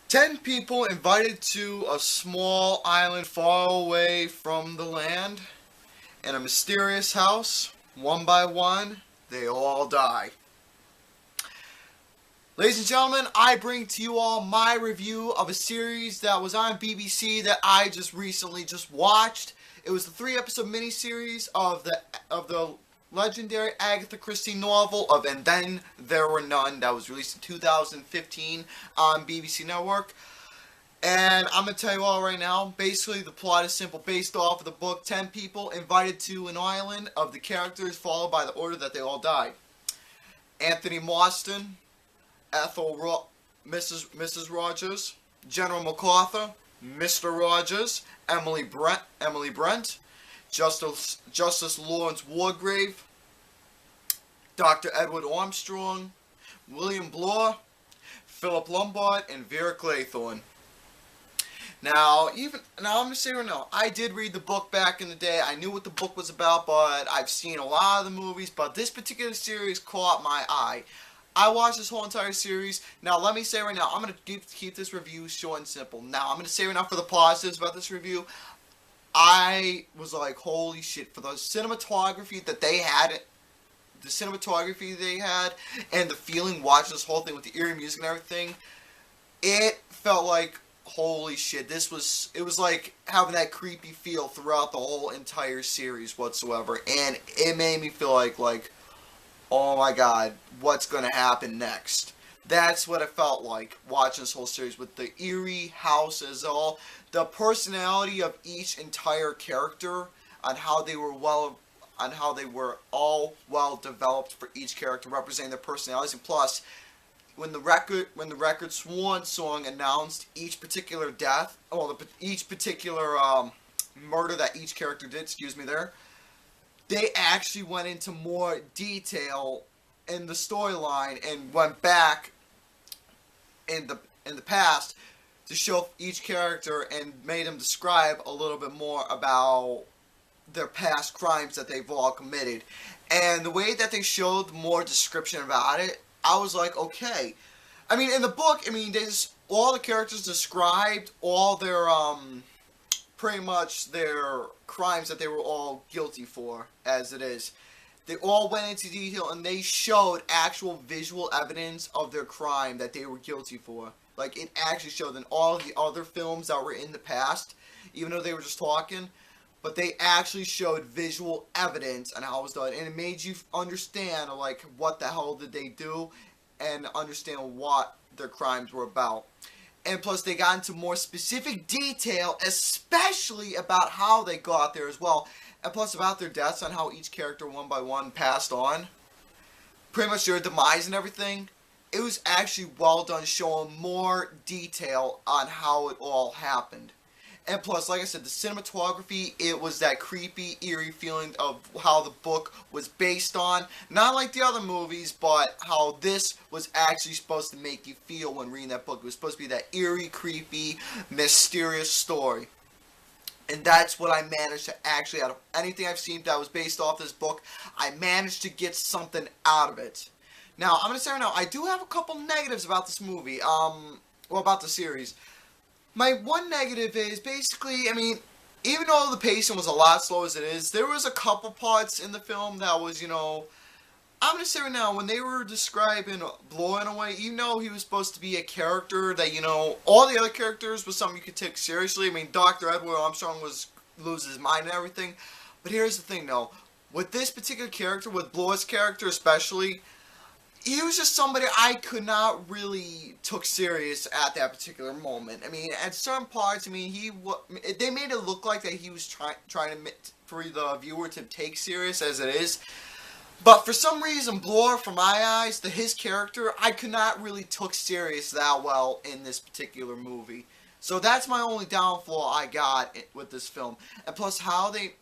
10 people invited to a small island far away from the land. In a mysterious house, one by one, they all die. Ladies and gentlemen, I bring to you all my review of a series that was on BBC that I just recently watched. It was the 3 episode miniseries of the legendary Agatha Christie novel of And Then There Were None that was released in 2015 on BBC Network. And I'm going to tell you all right now, basically the plot is simple. Based off of the book, 10 people invited to an island of the characters followed by the order that they all died. Anthony Marston, Mrs. Rogers, General MacArthur, Mr. Rogers, Emily Brent, Justice Lawrence Wargrave, Dr. Edward Armstrong, William Bloor, Philip Lombard, and Vera Claythorne. Now, I'm gonna say right now, I did read the book back in the day. I knew what the book was about, but I've seen a lot of the movies. But this particular series caught my eye. I watched this whole entire series. Now, let me say right now, I'm gonna keep this review short and simple. Now, I'm gonna say right now for the positives about this review, I was like, holy shit, for the cinematography that they had. And the feeling watching this whole thing with the eerie music and everything, it felt like, holy shit, it was like having that creepy feel throughout the whole entire series whatsoever, and it made me feel like, oh my god, what's gonna happen next? That's what it felt like watching this whole series with the eerie house as all, the personality of each entire character, on how they were all well developed for each character, representing their personalities, and plus when the record swan song announced each particular death, each particular murder that each character did, they actually went into more detail in the storyline and went back in the past to show each character and made them describe a little bit more about their past crimes that they've all committed. And the way that they showed more description about it, I was like, okay. I mean, in the book, all the characters described all their, pretty much their crimes that they were all guilty for, as it is. They all went into detail and they showed actual visual evidence of their crime that they were guilty for. Like, it actually showed in all the other films that were in the past, even though they were just talking, but they actually showed visual evidence on how it was done, and it made you understand, like, what the hell did they do, and understand what their crimes were about. And plus, they got into more specific detail, especially about how they got there as well, and plus about their deaths, on how each character one by one passed on, pretty much their demise and everything. It was actually well done, showing more detail on how it all happened. And plus, like I said, the cinematography, it was that creepy, eerie feeling of how the book was based on. Not like the other movies, but how this was actually supposed to make you feel when reading that book. It was supposed to be that eerie, creepy, mysterious story. And that's what I managed to actually, out of anything I've seen that was based off this book, I managed to get something out of it. Now, I'm going to say right now, I do have a couple negatives about this movie, about the series. My one negative is basically, even though the pacing was a lot slow as it is, there was a couple parts in the film that was, I'm going to say right now, when they were describing Bloor in a way, even though he was supposed to be a character that, all the other characters was something you could take seriously. Dr. Edward Armstrong loses his mind and everything. But here's the thing, though. With this particular character, with Bloor's character especially, he was just somebody I could not really took serious at that particular moment. At certain parts, they made it look like that he was trying for the viewer to take serious as it is. But for some reason, Bloor, from my eyes, his character, I could not really took serious that well in this particular movie. So that's my only downfall I got with this film. And plus, how they...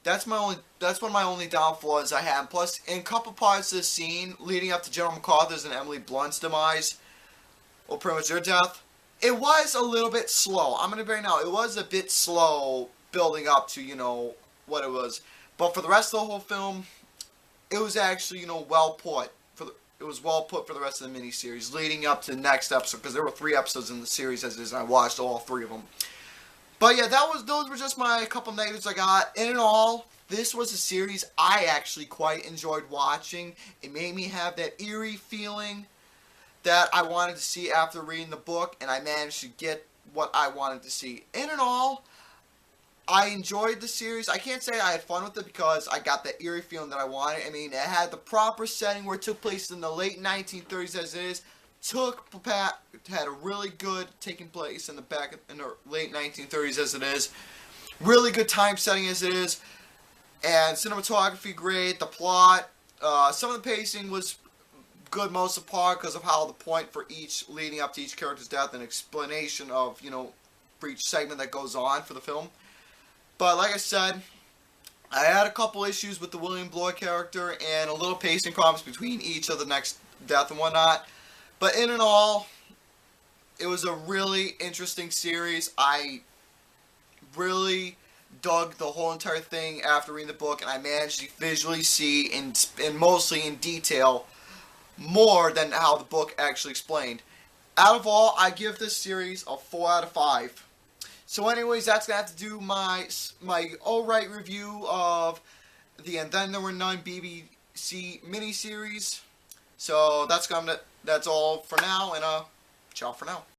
That's one of my only downfalls I had. Plus, in a couple parts of the scene leading up to General MacArthur's and Emily Blunt's demise, or pretty much their death, it was a little bit slow. I'm going to bring it out. It was a bit slow building up to, what it was. But for the rest of the whole film, it was actually, well put. it was well put for the rest of the miniseries, leading up to the next episode, because there were 3 episodes in the series as it is, and I watched all 3 of them. But yeah, those were just my couple negatives I got. In all, this was a series I actually quite enjoyed watching. It made me have that eerie feeling that I wanted to see after reading the book, and I managed to get what I wanted to see. In all, I enjoyed the series. I can't say I had fun with it because I got that eerie feeling that I wanted. I mean, it had the proper setting where it took place in the late 1930s as it is. Had a really good taking place in the late 1930s as it is. Really good time setting as it is. And cinematography great. The plot, some of the pacing was good most of the part because of how the point for each leading up to each character's death and explanation of, for each segment that goes on for the film. But like I said, I had a couple issues with the William Bloy character and a little pacing problems between each of the next death and whatnot. But in and all, it was a really interesting series. I really dug the whole entire thing after reading the book, and I managed to visually see and mostly in detail more than how the book actually explained. Out of all, I give this series a 4 out of 5. So anyways, that's going to have to do my alright review of the And Then There Were None BBC miniseries. So that's all for now, and ciao for now.